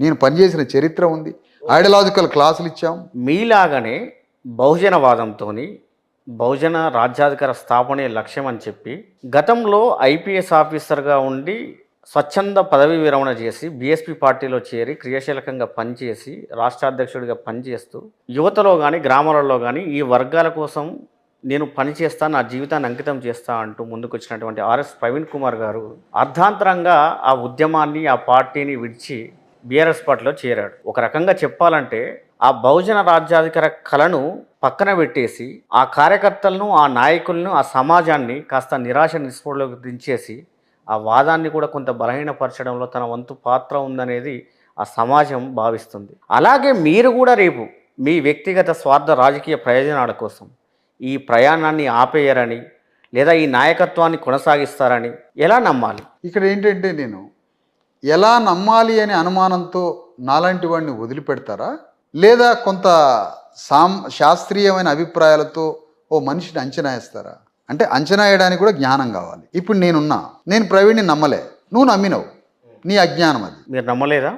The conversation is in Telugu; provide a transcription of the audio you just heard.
నేను పనిచేసిన చరిత్ర ఉంది, ఐడియాలజికల్ క్లాసులు ఇచ్చాం. మీలాగానే బహుజనవాదంతో బహుజన రాజ్యాధికార స్థాపనే లక్ష్యం అని చెప్పి గతంలో ఐపీఎస్ ఆఫీసర్గా ఉండి స్వచ్ఛంద పదవి విరమణ చేసి బీఎస్పీ పార్టీలో చేరి క్రియాశీలకంగా పనిచేసి రాష్ట్ర అధ్యక్షుడిగా పనిచేస్తూ యువతలో కానీ గ్రామాలలో కానీ ఈ వర్గాల కోసం నేను పనిచేస్తా, నా జీవితాన్ని అంకితం చేస్తా అంటూ ముందుకు వచ్చినటువంటి ఆర్ఎస్ ప్రవీణ్ కుమార్ గారు అర్ధాంతరంగా ఆ ఉద్యమాన్ని ఆ పార్టీని విడిచి బీఆర్ఎస్ పార్టీలో చేరాడు. ఒక రకంగా చెప్పాలంటే ఆ బహుజన రాజ్యాధికార కళను పక్కన పెట్టేసి ఆ కార్యకర్తలను, ఆ నాయకులను, ఆ సమాజాన్ని కాస్త నిరాశ నిస్పృహలోకి దించేసి ఆ వాదాన్ని కూడా కొంత బలహీనపరచడంలో తన వంతు పాత్ర ఉందనేది ఆ సమాజం భావిస్తుంది. అలాగే మీరు కూడా రేపు మీ వ్యక్తిగత స్వార్థ రాజకీయ ప్రయోజనాల కోసం ఈ ప్రయాణాన్ని ఆపేయరని లేదా ఈ నాయకత్వాన్ని కొనసాగిస్తారని ఎలా నమ్మాలి? ఇక్కడ ఏంటంటే నేను ఎలా నమ్మాలి అనే అనుమానంతో నాలాంటి వాడిని వదిలిపెడతారా, లేదా కొంత శాస్త్రీయమైన అభిప్రాయాలతో ఓ మనిషిని అంచనా వేస్తారా? అంటే అంచనా వేయడానికి కూడా జ్ఞానం కావాలి. ఇప్పుడు నేను ప్రవీణ్ని నమ్మలే, నువ్వు నమ్మినవు, నీ అజ్ఞానం అది. మీరు నమ్మలేదా?